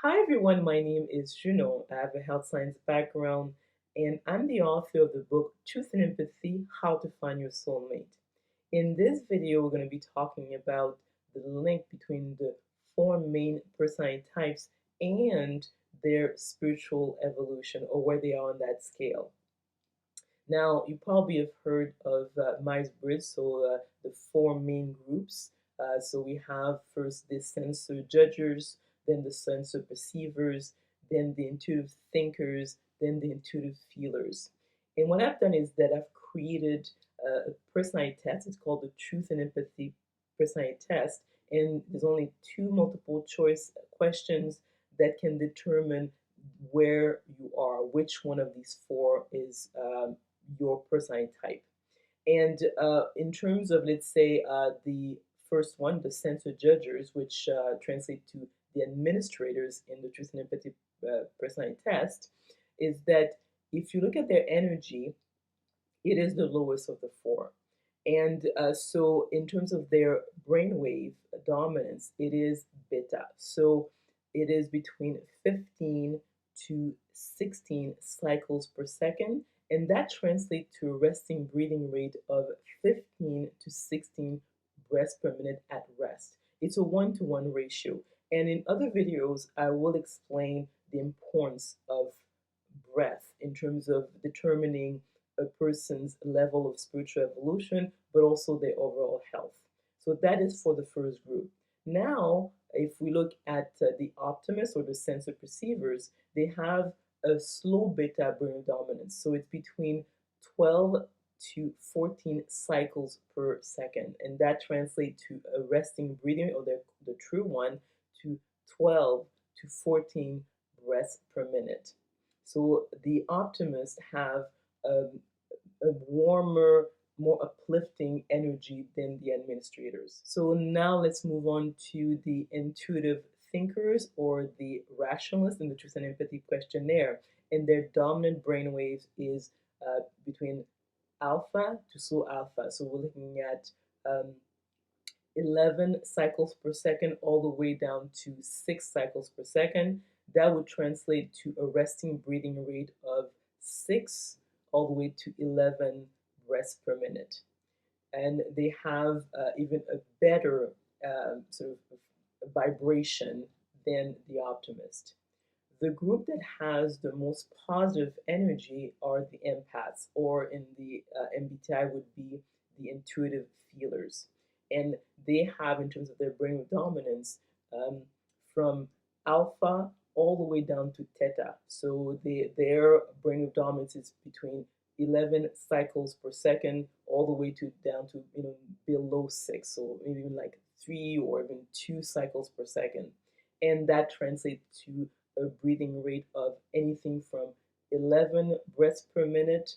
Hi everyone, my name is Junon. I have a health science background and I'm the author of the book Truth and Empathy: How to Find Your Soulmate. In this video, we're going to be talking about the link between the four main personality types and their spiritual evolution or where they are on that scale. Now, you probably have heard of Myers-Briggs, so the four main groups. So we have first the sensor judgers, then the sensor perceivers, then the intuitive thinkers, then the intuitive feelers. And what I've done is that I've created a personality test. It's called the Truth and Empathy Personality Test. And there's only two multiple choice questions that can determine where you are, which one of these four is your personality type. And in terms of, let's say, the first one, the sensor judgers, which translate to the administrators in the Truth and Empathy personality test, is that if you look at their energy, it is the lowest of the four. And so, in terms of their brainwave dominance, it is beta. So, it is between 15 to 16 cycles per second, and that translates to a resting breathing rate of 15 to 16 breaths per minute at rest. It's a 1-to-1 ratio. And in other videos, I will explain the importance of breath in terms of determining a person's level of spiritual evolution, but also their overall health. So that is for the first group. Now, if we look at the optimists or the sensor perceivers, they have a slow beta brain dominance. So it's between 12 to 14 cycles per second. And that translates to a resting breathing, or the true one, to 12 to 14 breaths per minute. So the optimists have a warmer, more uplifting energy than the administrators. So now let's move on to the intuitive thinkers or the rationalists in the Truth and Empathy questionnaire. And their dominant brainwaves is between alpha to slow alpha. So we're looking at 11 cycles per second all the way down to 6 cycles per second. That would translate to a resting breathing rate of 6 all the way to 11 breaths per minute. And they have even a better sort of vibration than the optimist. The group that has the most positive energy are the empaths, or in the MBTI would be the intuitive feelers. And they have, in terms of their brain dominance, um, from alpha all the way down to theta. So their brain dominance is between 11 cycles per second all the way to down to below 6, so maybe even like 3 or even 2 cycles per second. And that translates to a breathing rate of anything from 11 breaths per minute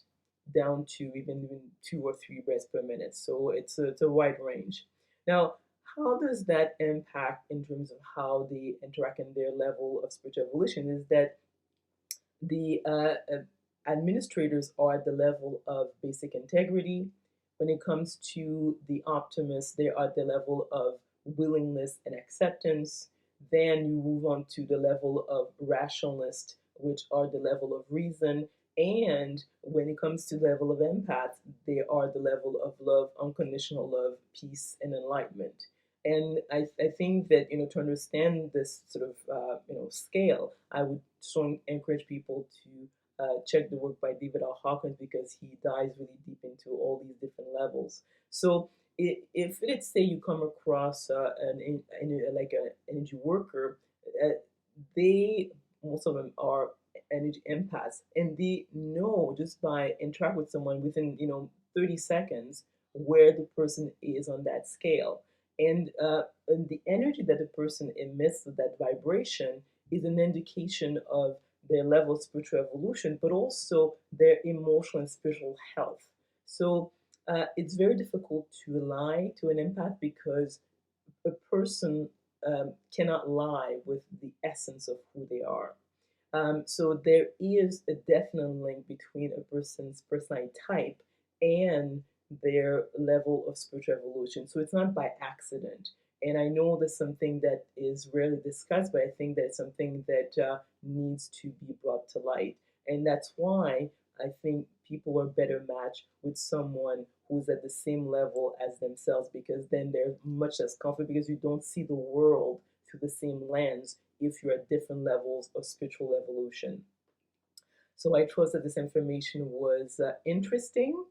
down to even 2 or 3 breaths per minute. So it's a wide range. Now, how does that impact in terms of how they interact in their level of spiritual evolution? Is that the administrators are at the level of basic integrity. When it comes to the optimists, they are at the level of willingness and acceptance. Then you move on to the level of rationalist, which are the level of reason. And when it comes to the level of empath, they are the level of love, unconditional love, peace, and enlightenment. And I think that to understand this sort of scale, I would strongly encourage people to check the work by David R. Hawkins, because he dives really deep into all these different levels. So if let's say you come across like an energy worker, they most of them are energy empaths, and they know just by interact with someone within 30 seconds where the person is on that scale. And the energy that the person emits, that vibration, is an indication of their level of spiritual evolution, but also their emotional and spiritual health. So it's very difficult to lie to an empath, because a person cannot lie with the essence of who they are. So there is a definite link between a person's personality type and their level of spiritual evolution. So it's not by accident. And I know that's something that is rarely discussed, but I think that's something that needs to be brought to light. And that's why I think people are better matched with someone who's at the same level as themselves, because then they're much less comfortable, because you don't see the world through the same lens if you're at different levels of spiritual evolution. So I trust that this information was interesting.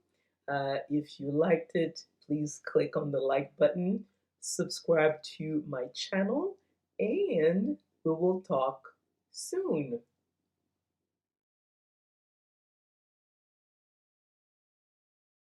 If you liked it, please click on the like button, subscribe to my channel, and we will talk soon.